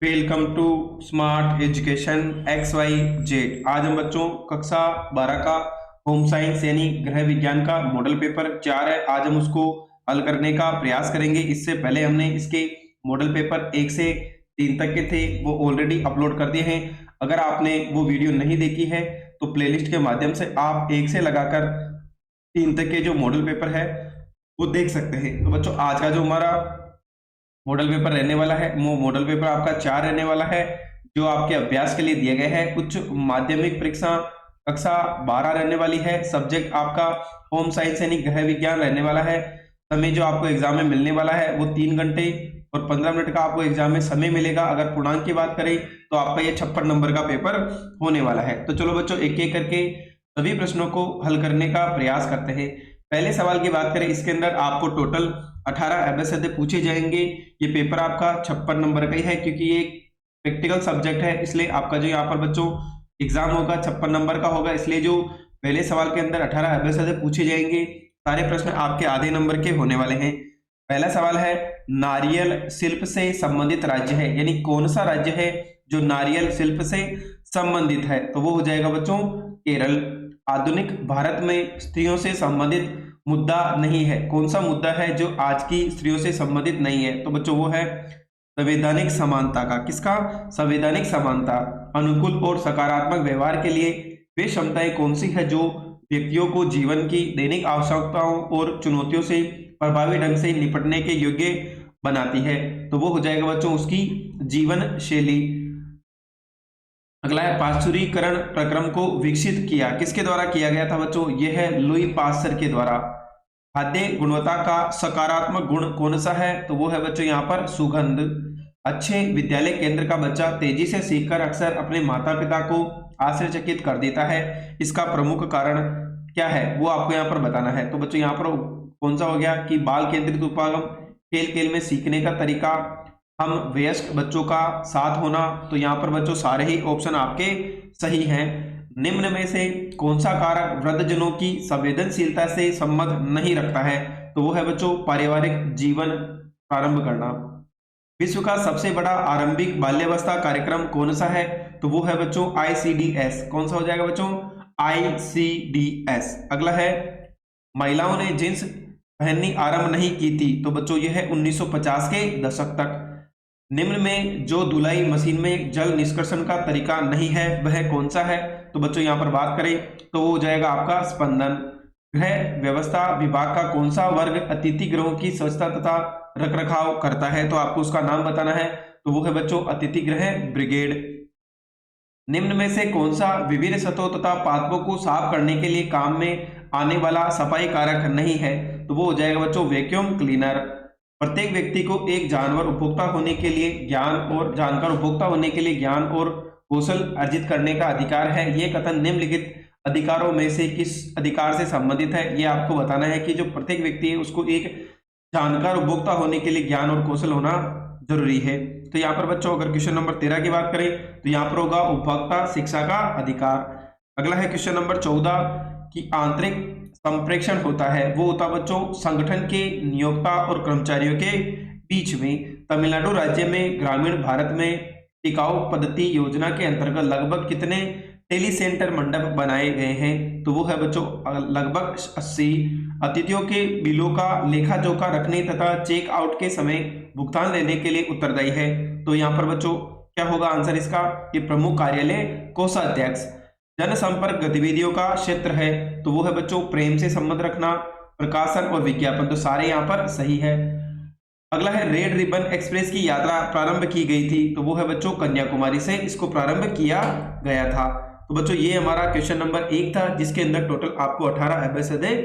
Welcome to smart education X Y Z. आज हम बच्चों कक्षा 12 का होम साइंस यानी गृह विज्ञान का मॉडल पेपर 4 है। आज हम उसको हल करने का प्रयास करेंगे। इससे पहले हमने इसके मॉडल पेपर 1 से 3 तक के थे वो ऑलरेडी अपलोड कर दिए हैं। अगर आपने वो वीडियो नहीं देखी है तो प्लेलिस्ट के माध्यम से आप 1 से लगाकर 3 तक के जो मॉडल पेपर है वो देख सकते हैं। तो बच्चों आज का जो हमारा मॉडल पेपर रहने वाला है वो मॉडल पेपर आपका 4 रहने वाला है, जो आपके अभ्यास के लिए दिए गए हैं। कुछ माध्यमिक परीक्षा कक्षा 12 रहने वाली है। सब्जेक्ट आपका होम साइंस यानी गृह विज्ञान रहने वाला है। समय जो आपको एग्जाम में मिलने वाला है वो 3 घंटे और 15 मिनट का आपको एग्जाम में समय मिलेगा। अगर पूर्णांक की बात करें तो आपका ये 56 नंबर का पेपर होने वाला है। तो चलो बच्चों एक एक करके सभी प्रश्नों को हल करने का प्रयास करते हैं। पहले सवाल की बात करें, इसके अंदर आपको टोटल 18 एमएसए पूछे जाएंगे। ये पेपर आपका 56 नंबर का ही है, क्योंकि ये प्रैक्टिकल सब्जेक्ट है, इसलिए आपका जो यहाँ पर बच्चों एग्जाम होगा 56 नंबर का होगा। इसलिए जो पहले सवाल के अंदर 18 एमएसए पूछे जाएंगे, सारे प्रश्न आपके आधे नंबर के होने वाले हैं। पहला सवाल है, नारियल शिल्प से संबंधित राज्य है, यानी कौन सा राज्य है जो नारियल शिल्प से संबंधित है? तो वो हो जाएगा बच्चों केरल। आधुनिक भारत में स्त्रियों से संबंधित मुद्दा नहीं है, कौन सा मुद्दा है जो आज की स्त्रियों से संबंधित नहीं है? तो बच्चों वो है संवैधानिक समानता का। किसका? संवैधानिक समानता। अनुकूल और सकारात्मक व्यवहार के लिए वे क्षमताएं कौन सी है जो व्यक्तियों को जीवन की दैनिक आवश्यकताओं और चुनौतियों से प्रभावी ढंग से निपटने के योग्य बनाती है? तो वो हो जाएगा बच्चों उसकी जीवन शैली। अगला है, पाश्चुरीकरण प्रक्रम को विकसित किया किसके द्वारा किया गया था बच्चों? यह है लुई पास्चर के द्वारा। खाद्य गुणवत्ता का सकारात्मक गुण कौन सा है? तो वो है बच्चों यहाँ पर सुगंध। अच्छे विद्यालय केंद्र का बच्चा तेजी से सीखकर अक्सर अपने माता पिता को आश्चर्यचकित कर देता है। इसका प्रमुख कारण क्या है वो आपको यहाँ पर बताना है। तो बच्चों यहाँ पर कौन सा हो गया कि बाल केंद्रित उपागम, खेल खेल में सीखने का तरीका, हम वयस्क बच्चों का साथ होना। तो यहाँ पर बच्चों सारे ही ऑप्शन आपके सही हैं। निम्न में से कौन सा कारक वृद्धजनों की संवेदनशीलता से संबंध नहीं रखता है? तो वो है बच्चों पारिवारिक जीवन प्रारंभ करना। विश्व का सबसे बड़ा आरंभिक बाल्यावस्था कार्यक्रम कौन सा है? तो वो है बच्चों ICDS। कौन सा हो जाएगा बच्चों? ICDS। अगला है, महिलाओं ने जींस पहननी आरंभ नहीं की थी। तो बच्चों यह है 1950 के दशक तक। निम्न में जो धुलाई मशीन में जल निष्कर्षण का तरीका नहीं है वह कौन सा है? तो बच्चों यहाँ पर बात करें तो वो हो जाएगा आपका स्पंदन। गृह व्यवस्था विभाग का कौन सा वर्ग अतिथि गृहों की स्वच्छता तथा रखरखाव करता है? तो आपको उसका नाम बताना है। तो वो है बच्चों अतिथि गृह ब्रिगेड। निम्न में से कौन सा विभिन्न सतहों तथा पादपों को साफ करने के लिए काम में आने वाला सफाई कारक नहीं है? तो वो हो जाएगा बच्चों वैक्यूम क्लीनर। प्रत्येक व्यक्ति को एक जानवर उपभोक्ता होने के लिए ज्ञान और जानकार उपभोक्ता होने के लिए ज्ञान और कौशल अर्जित करने का अधिकार है। यह कथन निम्नलिखित अधिकारों में से किस अधिकार से संबंधित है? ये आपको बताना है कि जो प्रत्येक व्यक्ति है उसको एक जानकार उपभोक्ता होने के लिए ज्ञान और कौशल होना जरूरी है। तो यहाँ पर बच्चों अगर क्वेश्चन नंबर 13 की बात करें तो यहाँ पर होगा उपभोक्ता शिक्षा का अधिकार। अगला है क्वेश्चन नंबर 14 की आंतरिक संप्रेषण होता है, वो होता बच्चों संगठन के नियोक्ता और कर्मचारियों के बीच में। तमिलनाडु राज्य में ग्रामीण भारत में टिकाऊ पद्धति योजना के अंतर्गत लगभग कितने टेली सेंटर मंडप बनाए गए हैं? तो वो है बच्चों लगभग 80। अतिथियों के बिलों का लेखा जोखा रखने तथा चेक आउट के समय भुगतान लेने के लिए उत्तरदायी है। तो यहाँ पर बच्चों क्या होगा आंसर इसका? ये प्रमुख कार्यालय कोषाध्यक्ष। जनसंपर्क गतिविधियों का क्षेत्र है, तो वो है बच्चों प्रेम से संबंध रखना, प्रकाशन और विज्ञापन। तो सारे यहाँ पर सही है। अगला है, रेड रिबन एक्सप्रेस की यात्रा प्रारंभ की गई थी। तो वो है बच्चों कन्याकुमारी से इसको प्रारंभ किया गया था। तो बच्चों ये हमारा क्वेश्चन नंबर 1 था, जिसके अंदर टोटल आपको 18 एमएसए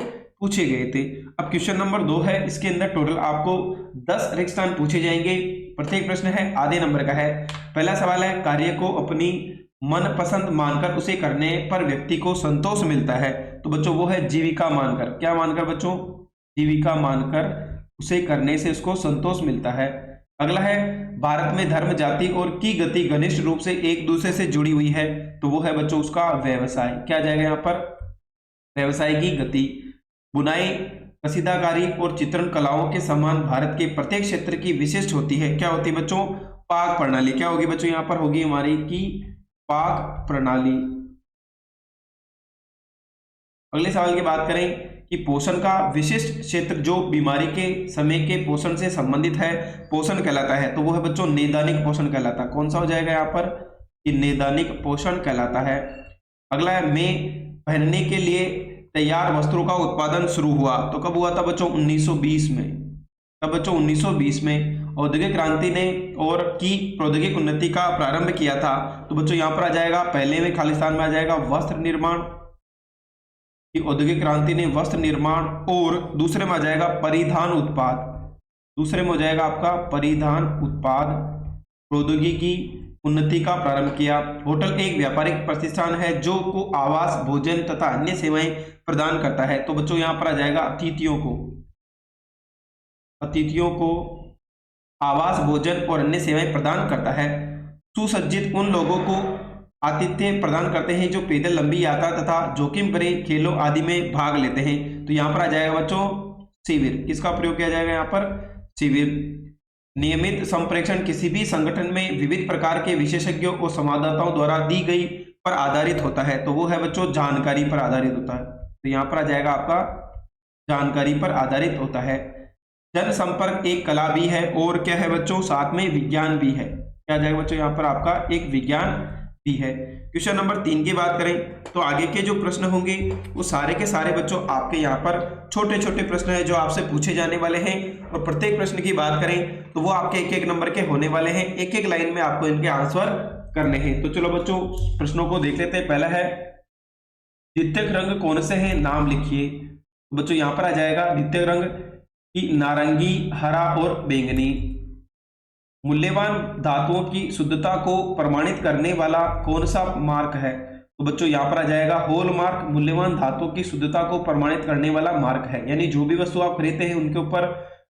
पूछे गए थे। अब क्वेश्चन नंबर 2 है, इसके अंदर टोटल आपको 10 रिक्त स्थान पूछे जाएंगे। प्रत्येक प्रश्न है आधे नंबर का है। पहला सवाल है, कार्य को अपनी मनपसंद मानकर उसे करने पर व्यक्ति को संतोष मिलता है। तो बच्चों वो है जीविका मानकर। क्या मानकर बच्चों? जीविका मानकर उसे करने से उसको संतोष मिलता है। अगला है, भारत में धर्म जाति और की गति घनिष्ठ रूप से एक दूसरे से जुड़ी हुई है। तो वो है बच्चों उसका व्यवसाय। क्या जाएगा यहाँ पर? व्यवसाय की गति। बुनाई, कसीदाकारी और चित्रण कलाओं के समान भारत के प्रत्येक क्षेत्र की विशिष्ट होती है। क्या होती है बच्चों? पाक प्रणाली। क्या होगी बच्चों यहाँ पर होगी हमारी की पाक प्रणाली। अगले सवाल की बात करें कि पोषण का विशिष्ट क्षेत्र जो बीमारी के समय के पोषण से संबंधित है पोषण कहलाता है, तो वो है बच्चों नैदानिक पोषण कहलाता है। कौन सा हो जाएगा यहाँ पर कि नैदानिक पोषण कहलाता है। अगला है में पहनने के लिए तैयार वस्त्रों का उत्पादन शुरू हुआ, तो कब हुआ था बच्चों 1920 में। कब बच्चों 1920 में औद्योगिक क्रांति ने और की प्रौद्योगिक उन्नति का प्रारंभ किया था, तो बच्चों यहाँ पर आ जाएगा पहले में खालिस्तान में आ जाएगा वस्त्र निर्माण कि औद्योगिक क्रांति ने वस्त्र निर्माण, और दूसरे में आ जाएगा परिधान उत्पाद। दूसरे में हो जाएगा आपका परिधान उत्पाद प्रौद्योगिकी उन्नति का प्रारंभ किया। होटल एक व्यापारिक प्रतिष्ठान है जो को आवास भोजन तथा अन्य सेवाएं प्रदान करता है, तो बच्चों यहाँ पर आ जाएगा अतिथियों को आवास भोजन और अन्य सेवाएं प्रदान करता है। सुसज्जित उन लोगों को आतिथ्य प्रदान करते हैं जो पैदल लंबी यात्रा तथा जोखिम भरे खेलों आदि में भाग लेते हैं, तो यहाँ पर आ जाएगा बच्चों शिविर। किसका प्रयोग किया जाएगा यहाँ पर शिविर। नियमित संप्रेषण किसी भी संगठन में विविध प्रकार के विशेषज्ञों और संवाददाताओं द्वारा दी गई पर आधारित होता है, तो वो है बच्चों जानकारी पर आधारित होता है, तो यहाँ पर आ जाएगा आपका जानकारी पर आधारित होता है। जनसंपर्क एक कला भी है और क्या है बच्चों साथ में विज्ञान भी है। क्या आ जाएगा बच्चों यहाँ पर आपका एक विज्ञान भी है। क्वेश्चन नंबर 3 की बात करें तो आगे के जो प्रश्न होंगे वो सारे के सारे बच्चों आपके यहाँ पर छोटे छोटे प्रश्न है जो आपसे पूछे जाने वाले हैं, और प्रत्येक प्रश्न की बात करें तो वो आपके एक एक नंबर के होने वाले हैं। एक एक लाइन में आपको इनके आंसर करने हैं। तो चलो बच्चों प्रश्नों को देख लेते हैं। पहला है द्वितीयक रंग कौन से हैं, नाम लिखिए। तो बच्चों यहाँ पर आ जाएगा द्वितीयक रंग की नारंगी, हरा और बैंगनी। मूल्यवान धातुओं की शुद्धता को प्रमाणित करने वाला कौन सा मार्क है, तो बच्चों यहाँ पर आ जाएगा हॉल मार्क। मूल्यवान धातुओं की शुद्धता को प्रमाणित करने वाला मार्क है, यानी जो भी वस्तु आप खरीदते हैं उनके ऊपर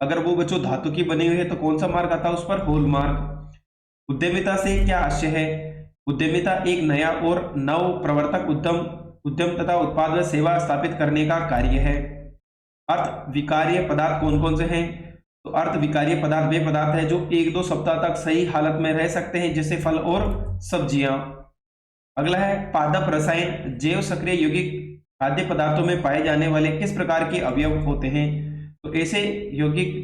अगर वो बच्चों धातु की बनी हुई है तो कौन सा मार्क आता है उस पर हॉल मार्क। उद्यमिता से क्या आशय है, उद्यमिता एक नया और नव प्रवर्तक उद्यम तथा उत्पाद व सेवा स्थापित करने का कार्य है। अर्थ विकार्य पदार्थ कौन कौन से हैं, तो अर्थ विकार्य पदार्थ वे पदार्थ है जो 1-2 सप्ताह तक सही हालत में रह सकते हैं, जैसे फल और सब्जियां। अगला है पादप रसायन जैव सक्रिय यौगिक खाद्य पदार्थों में पाए जाने वाले किस प्रकार के अवयव होते हैं, तो ऐसे यौगिक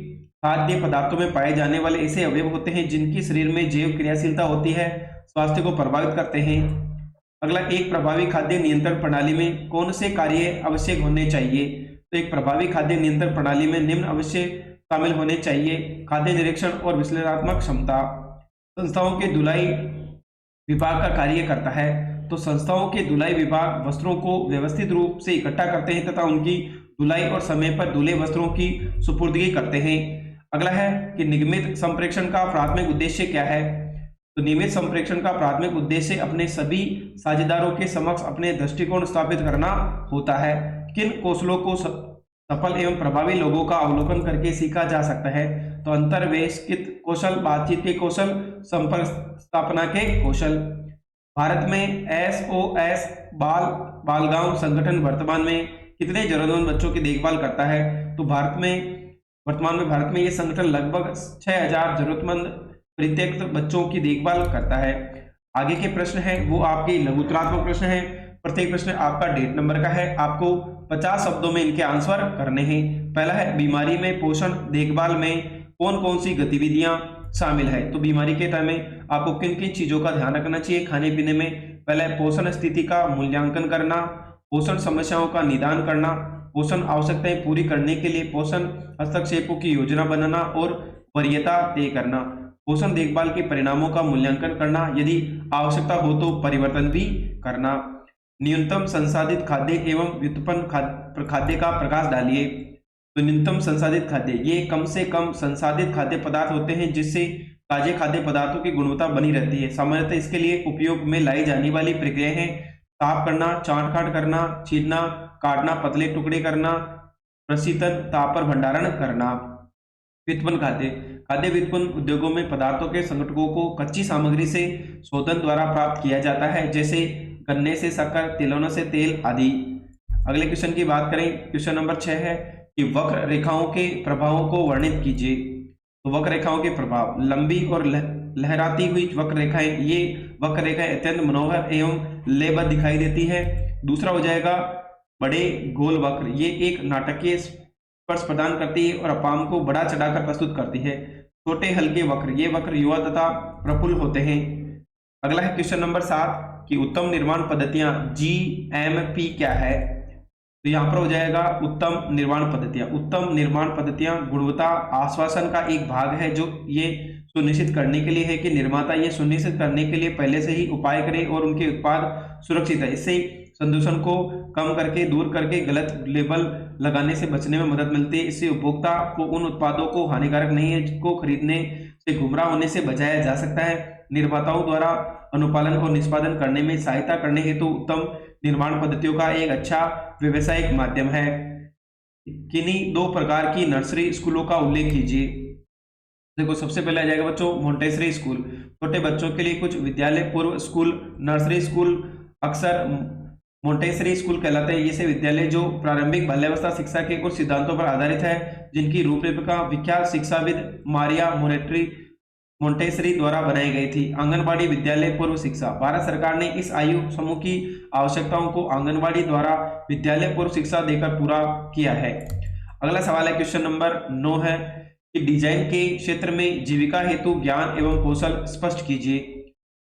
खाद्य पदार्थों में पाए जाने वाले ऐसे अवयव होते हैं जिनकी शरीर में जैव क्रियाशीलता होती है, स्वास्थ्य को प्रभावित करते हैं। अगला एक प्रभावी खाद्य नियंत्रण प्रणाली में कौन से कार्य आवश्यक होने चाहिए, तो एक प्रभावी खाद्य नियंत्रण प्रणाली में निम्न अवश्य शामिल होने चाहिए। खाद्य निरीक्षण और विश्लेषणात्मक क्षमता। संस्थाओं के धुलाई विभाग का कार्य करता है, तो संस्थाओं के धुलाई विभाग वस्त्रों को व्यवस्थित रूप से इकट्ठा करते हैं तथा उनकी धुलाई और समय पर धुले वस्त्रों की सुपुर्दगी करते हैं। अगला है कि निगमित संप्रेषण का प्राथमिक उद्देश्य क्या है, तो नियमित संप्रेषण का प्राथमिक उद्देश्य अपने सभी साझेदारों के समक्ष अपने दृष्टिकोण स्थापित करना होता है। किन कौशलों को सफल एवं प्रभावी लोगों का अवलोकन करके सीखा जा सकता है, तो अंतर्वैयक्तिक कौशल, बातचीत के कौशल, संपर्क स्थापना के कौशल। भारत में SOS बालगांव संगठन वर्तमान में कितने जरूरतमंद बच्चों की देखभाल करता है, तो वर्तमान में भारत में ये संगठन लगभग 6000 जरूरतमंद परित्यक्त बच्चों की देखभाल करता है। आगे के प्रश्न है वो आपके लघुत्तरात्मक प्रश्न है। प्रत्येक प्रश्न आपका 1.5 नंबर का है, आपको 50 शब्दों में इनके आंसर करने हैं। पहला है बीमारी में पोषण देखभाल में कौन कौन सी गतिविधियां शामिल है, तो बीमारी के टाइम में आपको किन किन चीजों का ध्यान रखना चाहिए खाने पीने में। पहला है पोषण स्थिति का मूल्यांकन करना, पोषण समस्याओं का निदान करना, पोषण आवश्यकताएं पूरी करने के लिए पोषण हस्तक्षेपों की योजना बनाना और वरीयता तय करना, पोषण देखभाल के परिणामों का मूल्यांकन करना, यदि आवश्यकता हो तो परिवर्तन भी करना। न्यूनतम संसाधित खाद्य एवं व्युत्पन्न खाद्य का प्रकाश डालिए, तो न्यूनतम संसाधित खाद्य ये कम से कम संसाधित खाद्य पदार्थ होते हैं जिससे ताजे खाद्य पदार्थों की गुणवत्ता बनी रहती है। सामान्यतः इसके लिए उपयोग में लाई जाने वाली प्रक्रिया है साफ करना, चाट काट करना, छीलना, काटना, पतले टुकड़े करना, प्रशीतन, ताप पर भंडारण करना। व्युत्पन्न खाद्य व्युत्पन्न उद्योगों में पदार्थों के संघटकों को कच्ची सामग्री से शोधन द्वारा प्राप्त किया जाता है, जैसे गन्ने से शक्कर, तिलौना से तेल आदि। अगले क्वेश्चन की बात करें, क्वेश्चन नंबर 6 है कि वक्र रेखाओं के प्रभावों को वर्णित कीजिए। तो वक्र रेखाओं के प्रभाव लंबी और लहराती हुई वक्र रेखाएं, ये वक्र रेखाएं अत्यंत मनोहर एवं लयबद्ध दिखाई देती है। दूसरा हो जाएगा बड़े गोल वक्र, ये एक नाटकीय स्पर्श प्रदान करती है और अपाम को बड़ा चढ़ाकर प्रस्तुत करती है। छोटे हल्के वक्र, ये वक्र युवा तथा प्रफुल्ल होते हैं। अगला है क्वेश्चन नंबर 7 कि उत्तम निर्माण पद्धतियां GMP क्या है। तो यहाँ पर हो जाएगा उत्तम निर्माण पद्धतियां। उत्तम निर्माण पद्धतियां गुणवत्ता आश्वासन का एक भाग है, जो ये सुनिश्चित करने के लिए है कि निर्माता ये सुनिश्चित करने के लिए पहले से ही उपाय करें और उनके उत्पाद सुरक्षित है। इससे प्रदूषण को कम करके दूर करके गलत लेबल लगाने से बचने में मदद मिलती है। इससे उपभोक्ता को उन उत्पादों को हानिकारक नहीं है को खरीदने से गुमराह होने से बचाया जा सकता है। निर्माताओं द्वारा अनुपालन और निष्पादन करने में सहायता करने हेतु उत्तम निर्माण पद्धतियों का एक अच्छा व्यवसायिक माध्यम है। किन्हीं 2 प्रकार की नर्सरी स्कूलों का उल्लेख कीजिए। देखो सबसे पहले आ जाएगा बच्चों मोंटेसरी स्कूल, छोटे बच्चों के लिए कुछ विद्यालय पूर्व स्कूल। नर्सरी स्कूल अक्सर मोंटेसरी स्कूल कहलाते हैं। ये से विद्यालय जो प्रारंभिक बाल्यावस्था शिक्षा के कुछ सिद्धांतों पर आधारित है, जिनकी रूपरेखा विख्यात शिक्षाविद मारिया मोंटेसरी द्वारा बनाई गई थी। आंगनबाड़ी विद्यालय पूर्व शिक्षा, भारत सरकार ने इस आयु समूह की आवश्यकताओं को आंगनबाड़ी द्वारा विद्यालय पूर्व शिक्षा देकर पूरा किया है। अगला सवाल है क्वेश्चन नंबर 9 है कि डिजाइन के क्षेत्र में जीविका हेतु ज्ञान एवं कौशल स्पष्ट कीजिए।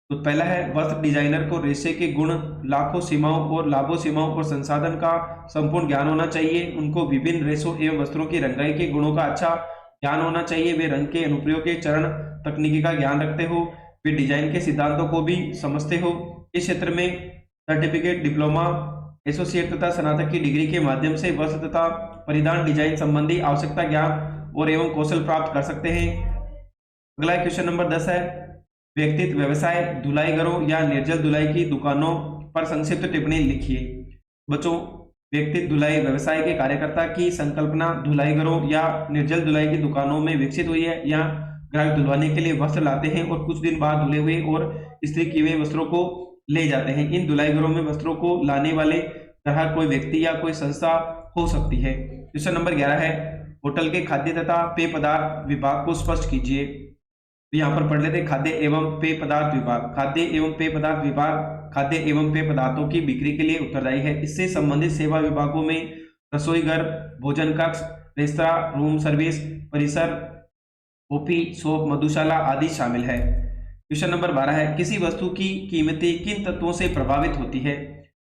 तो पहला है वस्त्र डिजाइनर को रेशे के गुण, लाखों सीमाओं और लाभों सीमाओं और संसाधन का संपूर्ण ज्ञान होना चाहिए। उनको विभिन्न रेशों एवं वस्त्रों की रंगाई के गुणों का अच्छा ज्ञान होना चाहिए। वे रंग के अनुप्रयोग के चरण तकनीकी का ज्ञान रखते हो। वे डिजाइन के सिद्धांतों को भी समझते हो। इस क्षेत्र में सर्टिफिकेट, डिप्लोमा, एसोसिएट तथा स्नातक की डिग्री के माध्यम से वस्त्र तथा परिधान डिजाइन संबंधी आवश्यकता ज्ञान और एवं कौशल प्राप्त कर सकते हैं। अगला क्वेश्चन नंबर 10 है व्यक्तित्व व्यवसाय धुलाई घरों या निर्जल धुलाई की दुकानों पर संक्षिप्त टिप्पणी लिखिए। बच्चों व्यक्तित्व धुलाई व्यवसाय के कार्यकर्ता की संकल्पना धुलाई घरों या निर्जल धुलाई की दुकानों में विकसित हुई है। यहाँ ग्राहक धुलवाने के लिए वस्त्र लाते हैं और कुछ दिन बाद धुले हुए और इस्त्री किए हुए वस्त्रों को ले जाते हैं। इन धुलाई घरों में वस्त्रों को लाने वाले ग्राहक कोई व्यक्ति या कोई संस्था हो सकती है। क्वेश्चन नंबर 11 है होटल के खाद्य तथा पेय पदार्थ विभाग को स्पष्ट कीजिए। तो यहाँ पर पढ़ लेते खाद्य एवं पेय पदार्थ विभाग। खाद्य एवं पेय पदार्थ विभाग खाद्य एवं पेय पदार्थों की बिक्री के लिए उत्तरदायी है। इससे संबंधित सेवा विभागों में रसोई घर, भोजन कक्ष, रेस्तरां, रूम सर्विस, परिसर, ओपी, शॉप, मधुशाला आदि शामिल है। क्वेश्चन नंबर 12 है किसी वस्तु की कीमतें किन तत्वों से प्रभावित होती है।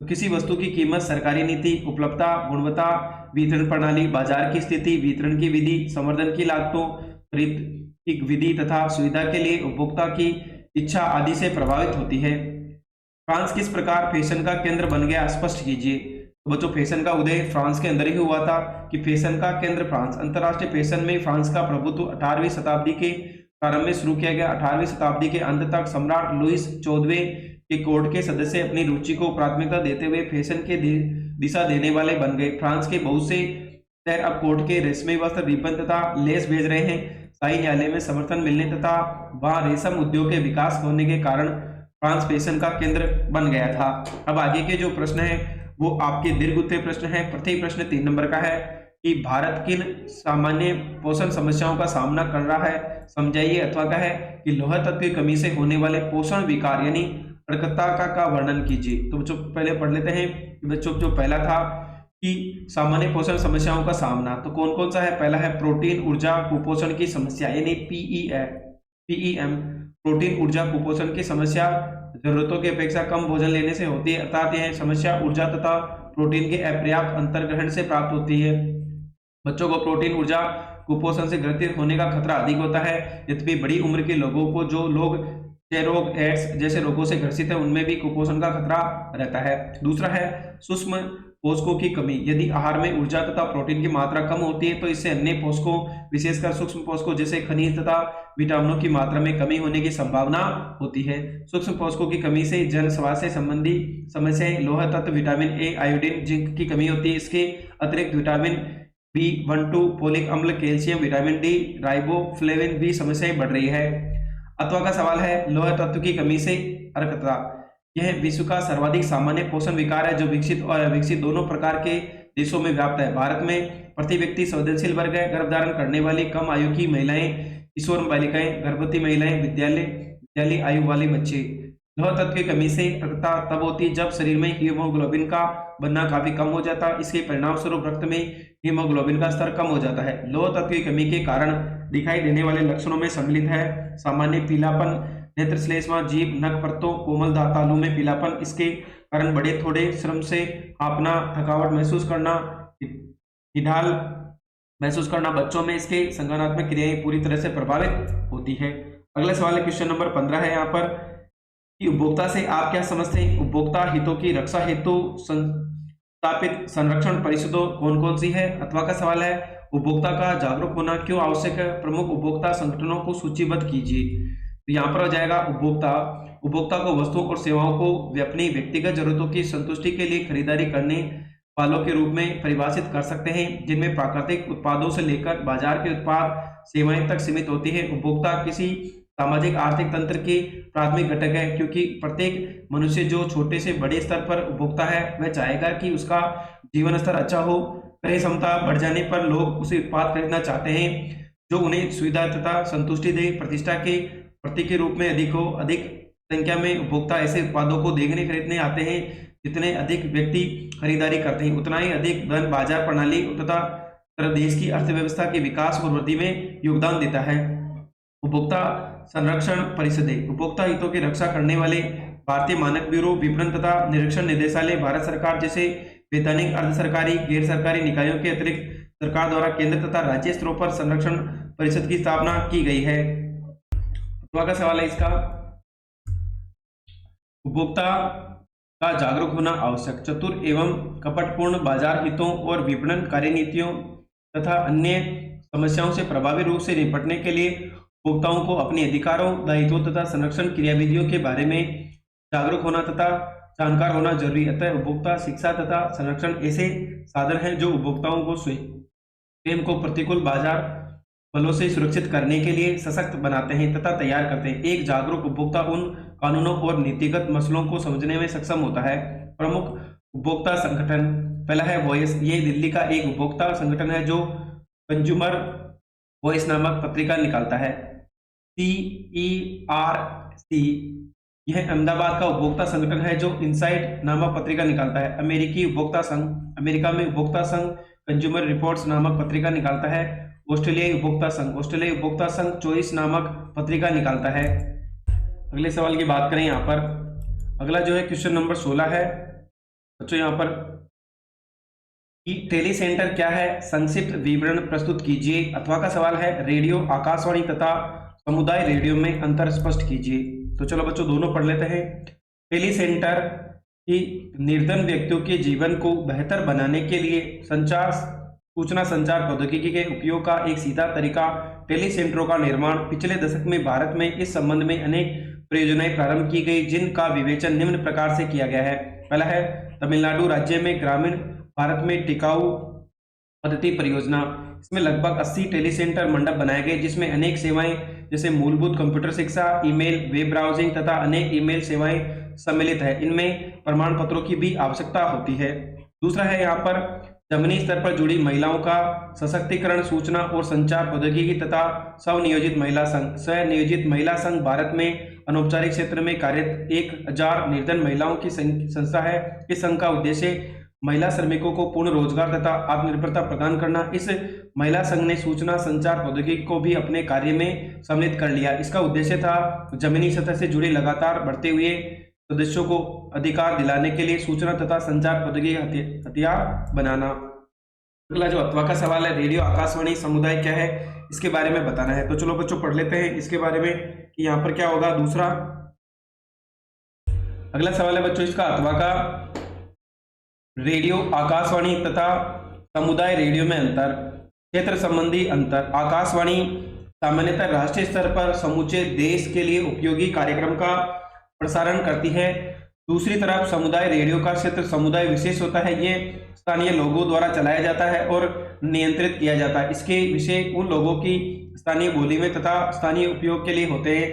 तो किसी वस्तु की कीमत सरकारी नीति, उपलब्धता, गुणवत्ता, वितरण प्रणाली, बाजार की स्थिति, वितरण की विधि, संवर्धन की लागतों, खरीद की विधि तथा सुविधा के लिए उपभोक्ता की इच्छा आदि से प्रभावित होती है। फ्रांस किस प्रकार फैशन का केंद्र बन गया, स्पष्ट कीजिए। तो बच्चों फैशन का उदय फ्रांस के अंदर ही हुआ था कि फैशन का केंद्र फ्रांस। अंतरराष्ट्रीय फैशन में फ्रांस का प्रभुत्व 18वीं शताब्दी के प्रारंभ में शुरू किया गया। 18वीं शताब्दी के अंत तक सम्राट लुईस 14वें के कोर्ट के सदस्य अपनी रुचि को प्राथमिकता देते हुए फैशन के दिशा देने वाले बन गए। फ्रांस के बहुत से शहर अब कोर्ट के रेशमी वस्त्र, रिबन तथा लेस भेज रहे हैं। शाही न्यायालय में समर्थन मिलने तथा वहां रेशम उद्योग के विकास होने के कारण फ्रांस फैशन का केंद्र बन गया था। अब आगे के जो प्रश्न है वो आपके दीर्घ उत्तरीय प्रश्न है। प्रत्येक प्रश्न 3 नंबर का है कि भारत किन सामान्य पोषण समस्याओं का सामना कर रहा है, समझाइए। अथवा का है कि लौह तत्व की कमी से होने वाले पोषण विकार यानी अर्कता का वर्णन कीजिए। तो बच्चों पहले पढ़ लेते हैं। बच्चों जो पहला था कि सामान्य पोषण समस्याओं का सामना, तो कौन कौन सा है। पहला है प्रोटीन ऊर्जा कुपोषण की समस्या यानी पीईएम। प्रोटीन ऊर्जा कुपोषण की समस्या जरूरतों की अपेक्षा कम भोजन लेने से होती है, अर्थात यह समस्या ऊर्जा तथा प्रोटीन के अपर्याप्त अंतर्ग्रहण से प्राप्त होती है। बच्चों को प्रोटीन ऊर्जा कुपोषण से ग्रसित होने का खतरा अधिक होता है। यद्यपि बड़ी उम्र के लोगों को जो लोग क्षय रोग, एड्स जैसे रोगों से ग्रसित है उनमें भी कुपोषण का खतरा रहता है। दूसरा है सूक्ष्म पोषकों की कमी। यदि आहार में ऊर्जा तथा प्रोटीन की मात्रा कम होती है तो इससे अन्य पोषकों विशेषकर सूक्ष्म पोषकों जैसे खनिज तथा विटामिनों की मात्रा में कमी होने की संभावना होती है। सूक्ष्म पोषकों की कमी से जन स्वास्थ्य संबंधी समस्याएं, लौह तत्व, विटामिन ए, आयोडीन, जिंक की कमी होती है। इसके अतिरिक्त विटामिन B12, फोलिक अम्ल, कैल्शियम, विटामिन डी, राइबोफ्लेविन भी समस्याएं बढ़ रही है। अथवा का सवाल है लौह तत्व की कमी से अर्कता। यह विश्व का सर्वाधिक सामान्य पोषण विकार है जो विकसित और अविकसित दोनों प्रकार के देशों में व्याप्त है। भारत में प्रति व्यक्ति संवेदनशील वर्ग है। गर्भधारण करने वाली कम आयु की महिलाएं किशोर बालिकाएं, गर्भवती महिलाएं, विद्यालय आयु वाले बच्चे। लौह तत्व की कमी से प्रकटता तब होती है जब शरीर में हीमोग्लोबिन का बनना काफी कम हो जाता है। इसके परिणाम स्वरूप रक्त में हीमोग्लोबिन का स्तर कम हो जाता है। लौह तत्व की कमी के कारण दिखाई देने वाले लक्षणों में सम्मिलित है सामान्य पीलापन, नेत्र श्लेष्मा, जीभ, नख परतों, कोमल तालु में पीलापन, इसके कारण बड़े थोड़े श्रम से हांफना, थकावट महसूस करना, निढाल महसूस करना। बच्चों में इसके संज्ञानात्मक क्रियाएं पूरी तरह से प्रभावित होती है। अगला सवाल है क्वेश्चन नंबर 15 है यहाँ पर कि उपभोक्ता से आप क्या समझते हैं? उपभोक्ता हितों की रक्षा हेतु संस्थापित संरक्षण परिषदों कौन कौन सी है? अथवा का सवाल है उपभोक्ता का जागरूक होना क्यों आवश्यक है? प्रमुख उपभोक्ता संगठनों को सूचीबद्ध कीजिए। तो यहाँ पर हो जाएगा उपभोक्ता को वस्तुओं और सेवाओं को वे अपनी व्यक्तिगत जरूरतों की संतुष्टि के लिए खरीदारी करने वालों के रूप में परिभाषित कर सकते हैं, जिनमें प्राकृतिक उत्पादों से लेकर बाजार के उत्पाद सेवाएं तक सीमित होती है। उपभोक्ता किसी सामाजिक आर्थिक तंत्र के प्राथमिक घटक है, क्योंकि प्रत्येक मनुष्य जो छोटे से बड़े स्तर पर उपभोक्ता है वह चाहेगा कि उसका जीवन स्तर अच्छा हो। क्रय क्षमता बढ़ जाने पर लोग उसे उत्पाद खरीदना चाहते हैं जो उन्हें सुविधा तथा संतुष्टि दे। प्रतिष्ठा के प्रतीक के रूप में अधिक संख्या में उपभोक्ता ऐसे उत्पादों को देखने खरीदने आते हैं। जितने अधिक व्यक्ति खरीदारी करते हैं उतना ही अधिक धन बाजार प्रणाली तथा देश की अर्थव्यवस्था के विकास और वृद्धि में योगदान देता है। उपभोक्ता संरक्षण परिषदें उपभोक्ता हितों की रक्षा करने वाले भारतीय मानक ब्यूरो, विपणन तथा निरीक्षण निदेशालय, भारत सरकार जैसे वैधानिक, अर्ध सरकारी, गैर सरकारी निकायों के अतिरिक्त सरकार द्वारा केंद्र तथा राज्य स्तरों पर संरक्षण परिषद की स्थापना की गई है। अगला का सवाल है इसका उपभोक्ता का जागरूक होना आवश्यक। चतुर एवं कपटपूर्ण बाजार हितों और विपणन कार्यनीतियों तथा अन्य समस्याओं से प्रभावी रूप से निपटने के लिए उपभोक्ताओं को अपने अधिकारों, दायित्वों तथा संरक्षण क्रियाविधियों के बारे में जागरूक होना तथा जानकार होना जरूरी है। अतः उपभोक्ता शिक्षा तथा संरक्षण ऐसे साधन हैं जो उपभोक्ताओं को स्वयं को प्रतिकूल बाजार बलों से सुरक्षित करने के लिए सशक्त बनाते हैं तथा तैयार करते हैं। एक जागरूक उपभोक्ता उन कानूनों और नीतिगत मसलों को समझने में सक्षम होता है। प्रमुख उपभोक्ता संगठन, पहला है वॉइस। ये दिल्ली का एक उपभोक्ता संगठन है जो कंज्यूमर वॉइस नामक पत्रिका निकालता है। CERC, यह अहमदाबाद का उपभोक्ता संगठन है जो इनसाइट नामक पत्रिका निकालता है। अमेरिकी उपभोक्ता संघ, अमेरिका में उपभोक्ता संघ कंज्यूमर रिपोर्ट्स नामक पत्रिका निकालता है। ऑस्ट्रेलियाई उपभोक्ता संघ, ऑस्ट्रेलियाई उपभोक्ता संघ चॉइस नामक पत्रिका निकालता है। अगले सवाल की बात करें यहाँ पर, अगला जो है क्वेश्चन नंबर 16 है बच्चों यहाँ पर कि टेली सेंटर क्या है? संक्षिप्त विवरण प्रस्तुत कीजिए। अथवा का सवाल है रेडियो, आकाशवाणी तथा समुदाय रेडियो में अंतर स्पष्ट कीजिए। तो चलो बच्चों दोनों पढ़ लेते हैं। टेली सेंटर की निर्धन व्यक्तियों के जीवन को बेहतर बनाने के लिए सूचना संचार प्रौद्योगिकी के उपयोग का एक सीधा तरीका टेली सेंटरों का निर्माण। पिछले दशक में भारत में इस संबंध में अनेक परियोजनाएं प्रारंभ की गई, जिनका विवेचन निम्न प्रकार से किया गया है। पहला है तमिलनाडु राज्य में ग्रामीण भारत में टिकाऊ पद्धति परियोजना। इसमें लगभग 80 टेली सेंटर मंडप बनाए गए, जिसमें अनेक सेवाएं जैसे मूलभूत कंप्यूटर शिक्षा, ईमेल, वेब ब्राउजिंग तथा अनेक ईमेल सेवाएं सम्मिलित है। इनमें प्रमाण पत्रों की भी आवश्यकता होती है। दूसरा है यहाँ पर जमीनी स्तर पर जुड़ी महिलाओं का सशक्तिकरण, सूचना और संचार प्रौद्योगिकी तथा स्वनियोजित महिला संघ। स्वनियोजित महिला संघ भारत में अनौपचारिक क्षेत्र में कार्यरत 1000 निर्धन महिलाओं की संस्था है। इस संघ का उद्देश्य महिला श्रमिकों को पूर्ण रोजगार तथा आत्मनिर्भरता प्रदान करना। इस महिला संघ ने सूचना संचार प्रौद्योगिकी को भी अपने कार्य में सम्मिलित कर लिया। इसका उद्देश्य था जमीनी सतह से जुड़े लगातार बढ़ते हुए सदस्यों को अधिकार दिलाने के लिए सूचना तथा संचार प्रौद्योगिकी हथियार बनाना। अगला जो अथवा का सवाल है रेडियो, आकाशवाणी, समुदाय क्या है, इसके बारे में बताना है। तो चलो बच्चों पढ़ लेते हैं इसके बारे में कि यहाँ पर क्या होगा। दूसरा अगला सवाल है बच्चों इसका अथवा का रेडियो, आकाशवाणी तथा समुदाय रेडियो में अंतर। क्षेत्र संबंधी अंतर। आकाशवाणी सामान्यतः राष्ट्रीय स्तर पर समूचे देश के लिए उपयोगी कार्यक्रम का प्रसारण करती है। दूसरी तरफ समुदाय रेडियो का क्षेत्र समुदाय विशेष होता है। ये स्थानीय लोगों द्वारा चलाया जाता है और नियंत्रित किया जाता है। इसके विषय उन लोगों की स्थानीय बोली में तथा स्थानीय उपयोग के लिए होते हैं।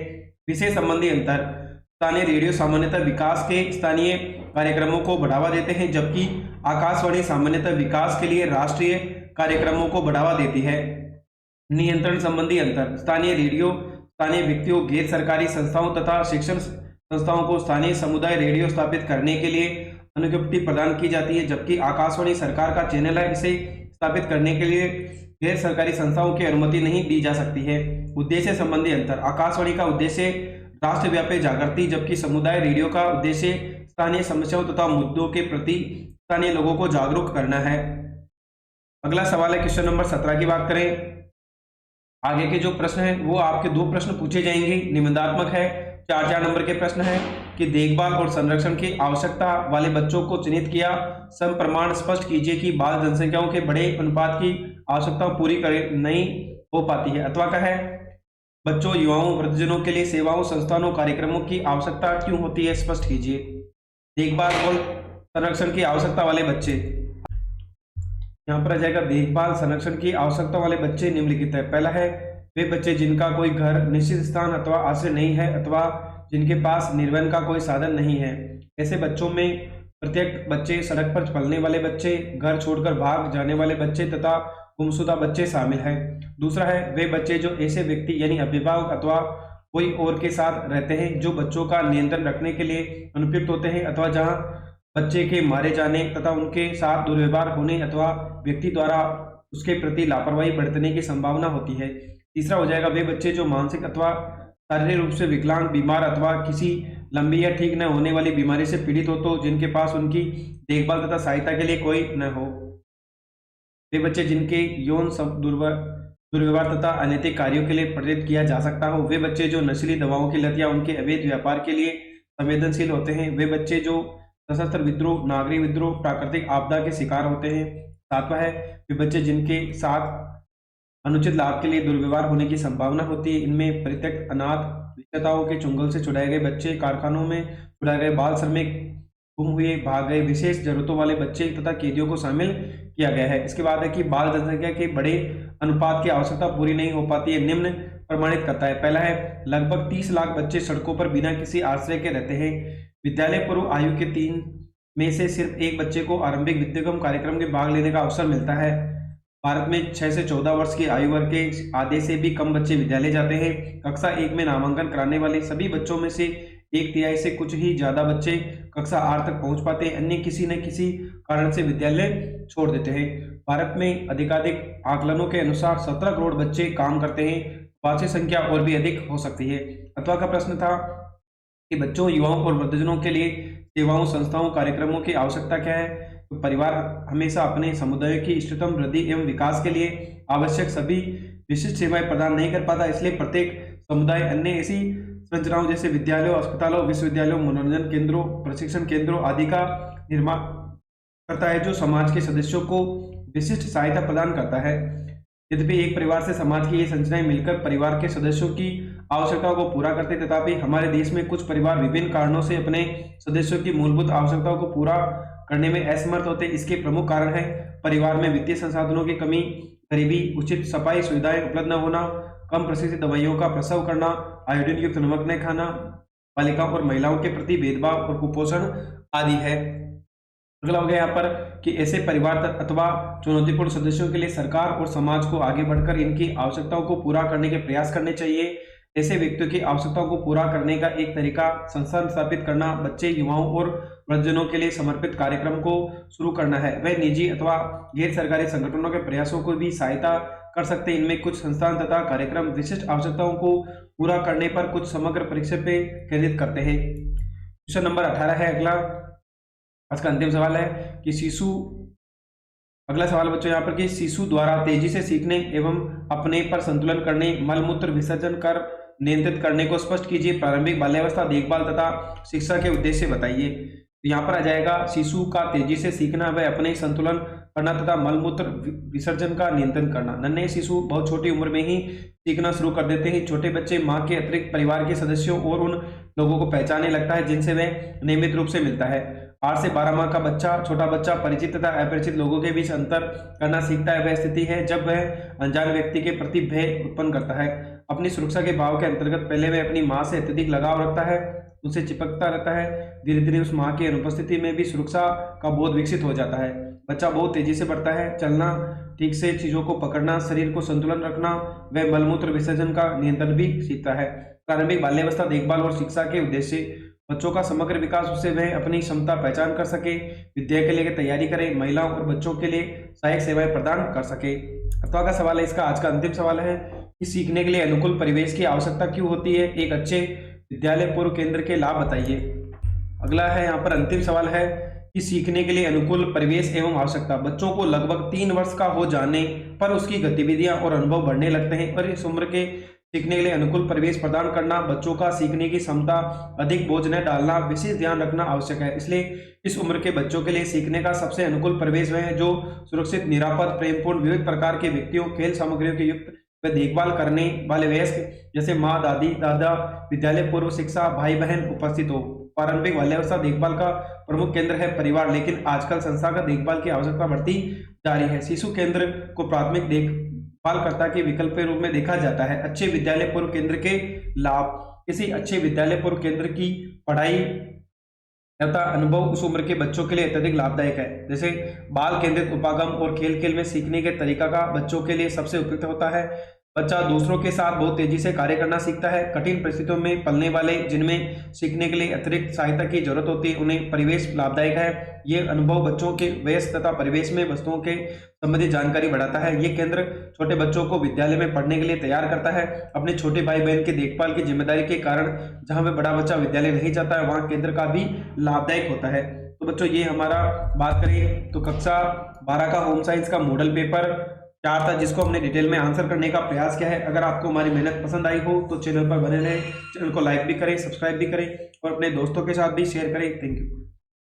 विषय संबंधी अंतर। स्थानीय रेडियो सामान्यतः विकास के स्थानीय कार्यक्रमों को बढ़ावा देते हैं, जबकि आकाशवाणी सामान्यतः विकास के लिए राष्ट्रीय कार्यक्रमों को बढ़ावा देती है। नियंत्रण संबंधी अंतर। स्थानीय रेडियो स्थानीय व्यक्तियों, गैर सरकारी संस्थाओं तथा शिक्षण संस्थाओं को स्थानीय समुदाय रेडियो स्थापित करने के लिए अनुज्ञप्ति प्रदान की जाती है, जबकि आकाशवाणी सरकार का चैनल है, इसे स्थापित करने के लिए गैर सरकारी संस्थाओं की अनुमति नहीं दी जा सकती है। उद्देश्य संबंधी अंतर। आकाशवाणी का उद्देश्य राष्ट्रव्यापी जागृति, जबकि समुदाय रेडियो का उद्देश्य स्थानीय समस्याओं तथा मुद्दों के प्रति स्थानीय लोगों को जागरूक करना है। अगला सवाल है क्वेश्चन नंबर 17 की बात करें। आगे के जो प्रश्न है वो आपके 2 प्रश्न पूछे जाएंगे, निबंधात्मक है। 4 नंबर के प्रश्न है कि देखभाल और संरक्षण की आवश्यकता वाले बच्चों को चिन्हित किया, सम प्रमाण स्पष्ट कीजिए कि बाल जनसंख्याओं के बड़े अनुपात की आवश्यकता पूरी नहीं हो पाती है। अथवा का है बच्चों, युवाओं, वृद्धजनों के लिए सेवाओं, संस्थानों, कार्यक्रमों की आवश्यकता क्यों होती है, स्पष्ट कीजिए। देखभाल और संरक्षण की आवश्यकता वाले बच्चे, यहाँ पर आ जाएगा देखभाल संरक्षण की आवश्यकता वाले बच्चे निम्नलिखित है। पहला है वे बच्चे जिनका कोई घर, निश्चित स्थान अथवा आश्रय नहीं है अथवा जिनके पास निर्वहन का कोई साधन नहीं है। ऐसे बच्चों में प्रत्येक बच्चे, सड़क पर पलने वाले बच्चे, घर छोड़कर भाग जाने वाले बच्चे तथा गुमशुदा बच्चे शामिल हैं। दूसरा है वे बच्चे जो ऐसे व्यक्ति यानी अभिभावक अथवा कोई और के साथ रहते हैं जो बच्चों का नियंत्रण रखने के लिए अनुपयुक्त होते हैं अथवा जहां बच्चे के मारे जाने तथा उनके साथ दुर्व्यवहार होने अथवा व्यक्ति द्वारा उसके प्रति लापरवाही बरतने की संभावना होती है। तीसरा हो जाएगा वे बच्चे जो मानसिक अथवा शारीरिक रूप से विकलांग, बीमार अथवा किसी लंबी या ठीक न होने वाली बीमारी से पीड़ित हो तो जिनके पास उनकी देखभाल तथा सहायता के लिए कोई न हो। वे बच्चे जिनके यौन दुर्व्यवहार तथा अनैतिक कार्यों के लिए प्रेरित किया जा सकता हो। वे बच्चे जो नशीली दवाओं की लत या उनके अवैध व्यापार के लिए संवेदनशील होते हैं। वे बच्चे जो सशस्त्र विद्रोह, नागरिक विद्रोह, प्राकृतिक आपदा के शिकार होते हैं। सातवां है वे बच्चे जिनके साथ अनुचित लाभ के लिए दुर्व्यवहार होने की संभावना होती है। इनमें परित्यक्त, अनाथ, विक्रेताओं के चुंगल से छुड़ाए गए बच्चे, कारखानों में छुड़ाए गए बाल श्रमिक, गुम हुए, भाग गए, विशेष जरूरतों वाले बच्चे तथा कैदियों को शामिल किया गया है। इसके बाद है कि बाल जनसंख्या के बड़े अनुपात की आवश्यकता पूरी नहीं हो पाती है, निम्न प्रमाणित करता है। पहला है लगभग 30 लाख बच्चे सड़कों पर बिना किसी आश्रय के रहते हैं। विद्यालय पूर्व आयु के 3 में से सिर्फ एक बच्चे को आरंभिक विद्यागम कार्यक्रम में भाग लेने का अवसर मिलता है। भारत में 6 से 14 वर्ष की आयु वर्ग के आधे से भी कम बच्चे विद्यालय जाते हैं। कक्षा 1 में नामांकन कराने वाले सभी बच्चों में से 1/3 से कुछ ही ज्यादा बच्चे कक्षा 8 तक पहुंच पाते हैं, अन्य किसी न किसी कारण से विद्यालय छोड़ देते हैं। भारत में अधिकाधिक आकलनों के अनुसार 17 करोड़ बच्चे काम करते हैं, वास्तविक संख्या और भी अधिक हो सकती है। अथवा का प्रश्न था कि बच्चों, युवाओं और वृद्धजनों के लिए सेवाओं, संस्थाओं, कार्यक्रमों की आवश्यकता क्या है। तो परिवार हमेशा अपने समुदाय की इष्टतम वृद्धि एवं विकास के लिए आवश्यक सभी विशिष्ट सेवाएं प्रदान नहीं कर पाता, इसलिए प्रत्येक समुदाय अन्य ऐसी संरचनाओं जैसे विद्यालयों, अस्पतालों, विश्वविद्यालयों, मनोरंजन केंद्रों, प्रशिक्षण केंद्रों आदि का निर्माण करता है जो समाज के सदस्यों को विशिष्ट सहायता प्रदान करता है। यद्यपि एक परिवार से समाज की ये संरचनाएं मिलकर परिवार के सदस्यों की आवश्यकताओं को पूरा करते, तथापि हमारे देश में कुछ परिवार विभिन्न कारणों से अपने सदस्यों की मूलभूत आवश्यकताओं को पूरा करने में असमर्थ होते। इसके प्रमुख कारण है परिवार में वित्तीय संसाधनों की कमी, गरीबी, उचित सफाई सुविधाएं उपलब्ध न होना, कम प्रशिक्षित दवाइयों का प्रसव करना, आयोडीन युक्त नमक न खाना, बालिकाओं और महिलाओं के प्रति भेदभाव और कुपोषण आदि है। अगला हो गया यहाँ पर कि ऐसे परिवार अथवा चुनौतीपूर्ण सदस्यों के लिए सरकार और समाज को आगे बढ़कर इनकी आवश्यकताओं को पूरा करने के प्रयास करने चाहिए। ऐसे व्यक्तियों की आवश्यकताओं को पूरा करने का एक तरीका संस्थान स्थापित करना, बच्चे, युवाओं और वृद्धजनों के लिए समर्पित कार्यक्रम को शुरू करना है। वह निजी अथवा गैर सरकारी संगठनों के प्रयासों को भी सहायता कर सकते हैं। इनमें कुछ संस्थान तथा कार्यक्रम विशिष्ट आवश्यकताओं को पूरा करने पर कुछ समग्र परीक्षा पे केंद्रित करते हैं। क्वेश्चन नंबर 18 है अगला, आज का अंतिम सवाल है कि अगला सवाल बच्चों यहाँ पर कि शिशु द्वारा तेजी से सीखने एवं अपने पर संतुलन करने, मल मूत्र विसर्जन कर नियंत्रित करने को स्पष्ट कीजिए। प्रारंभिक बाल्यावस्था देखभाल तथा शिक्षा के उद्देश्य बताइए। तो यहाँ पर आ जाएगा शिशु का तेजी से सीखना, वह अपने संतुलन करना तथा मल मूत्र विसर्जन का नियंत्रण करना। नन्हे शिशु बहुत छोटी उम्र में ही सीखना शुरू कर देते हैं। छोटे बच्चे माँ के अतिरिक्त परिवार के सदस्यों और उन लोगों को पहचानने लगता है जिनसे वह नियमित रूप से मिलता है। 8 से 12 माह का बच्चा, छोटा बच्चा परिचित तथा अपरिचित लोगों के बीच अंतर करना सीखता है। वह स्थिति है जब वह अनजान व्यक्ति के प्रति भय उत्पन्न करता है। अपनी सुरक्षा के भाव के अंतर्गत पहले वह अपनी माँ से अत्यधिक लगाव रखता है, उनसे चिपकता रहता है। धीरे धीरे उस माँ की अनुपस्थिति में भी सुरक्षा का बोध विकसित हो जाता है। बच्चा बहुत तेजी से बढ़ता है, चलना ठीक से चीजों को पकड़ना, शरीर को संतुलन रखना, वह मलमूत्र विसर्जन का नियंत्रण भी सीखता है। प्रारंभिक बाल्यावस्था देखभाल और शिक्षा के उद्देश्य बच्चों का समग्र विकास, उससे वह अपनी क्षमता पहचान कर सके, विद्या के लिए तैयारी करे, महिलाओं और बच्चों के लिए सहायक सेवाएं प्रदान कर सके। अथवा का सवाल है, इसका आज का अंतिम सवाल है कि सीखने के लिए अनुकूल परिवेश की आवश्यकता क्यों होती है? एक अच्छे विद्यालय पूर्व केंद्र के लाभ बताइए। अगला है यहाँ पर अंतिम सवाल है कि सीखने के लिए अनुकूल परिवेश एवं आवश्यकता। बच्चों को लगभग 3 वर्ष का हो जाने पर उसकी गतिविधियां और अनुभव बढ़ने लगते हैं, और इस उम्र के सीखने के लिए अनुकूल परिवेश प्रदान करना, बच्चों का सीखने की क्षमता अधिक बोझ न डालना, विशेष ध्यान रखना आवश्यक है। इसलिए इस उम्र के बच्चों के लिए सीखने का सबसे अनुकूल परिवेश वह है जो सुरक्षित, निरापद, प्रेमपूर्ण, विविध प्रकार के व्यक्तियों, खेल सामग्रियों के युक्त व देखभाल करने वाले वयस्क जैसे माँ, दादी, दादा, विद्यालय पूर्व शिक्षा, भाई बहन उपस्थित हो। प्रारंभिक बाल्यावस्था देखभाल का प्रमुख केंद्र है परिवार, लेकिन आजकल संस्थागत देखभाल की आवश्यकता बढ़ती जा रही है। शिशु केंद्र को प्राथमिक देखभालकर्ता के विकल्प के रूप में देखा जाता है। अच्छे विद्यालय पूर्व केंद्र के लाभ। किसी अच्छे विद्यालय पूर्व केंद्र की पढ़ाई तथा अनुभव उस उम्र के बच्चों के लिए अत्यधिक लाभदायक है। जैसे बाल केंद्रित उपागम और खेल खेल में सीखने के तरीका का बच्चों के लिए सबसे उपयुक्त होता है। बच्चा दूसरों के साथ बहुत तेजी से कार्य करना सीखता है। कठिन परिस्थितियों में पलने वाले, जिनमें सीखने के लिए अतिरिक्त सहायता की जरूरत होती है, उन्हें परिवेश लाभदायक है। ये अनुभव बच्चों के वयस्क तथा परिवेश में वस्तुओं के संबंधित जानकारी बढ़ाता है। ये केंद्र छोटे बच्चों को विद्यालय में पढ़ने के लिए तैयार करता है। अपने छोटे भाई बहन की देखभाल की जिम्मेदारी के कारण जहां वह बड़ा बच्चा विद्यालय नहीं जाता है, वहां केंद्र का भी लाभदायक होता है। तो बच्चों, ये हमारा बात करें तो कक्षा 12 का होम साइंस का मॉडल पेपर 4 था, जिसको हमने डिटेल में आंसर करने का प्रयास किया है। अगर आपको हमारी मेहनत पसंद आई हो तो चैनल पर बने रहें, चैनल को लाइक भी करें, सब्सक्राइब भी करें और अपने दोस्तों के साथ भी शेयर करें। Thank you.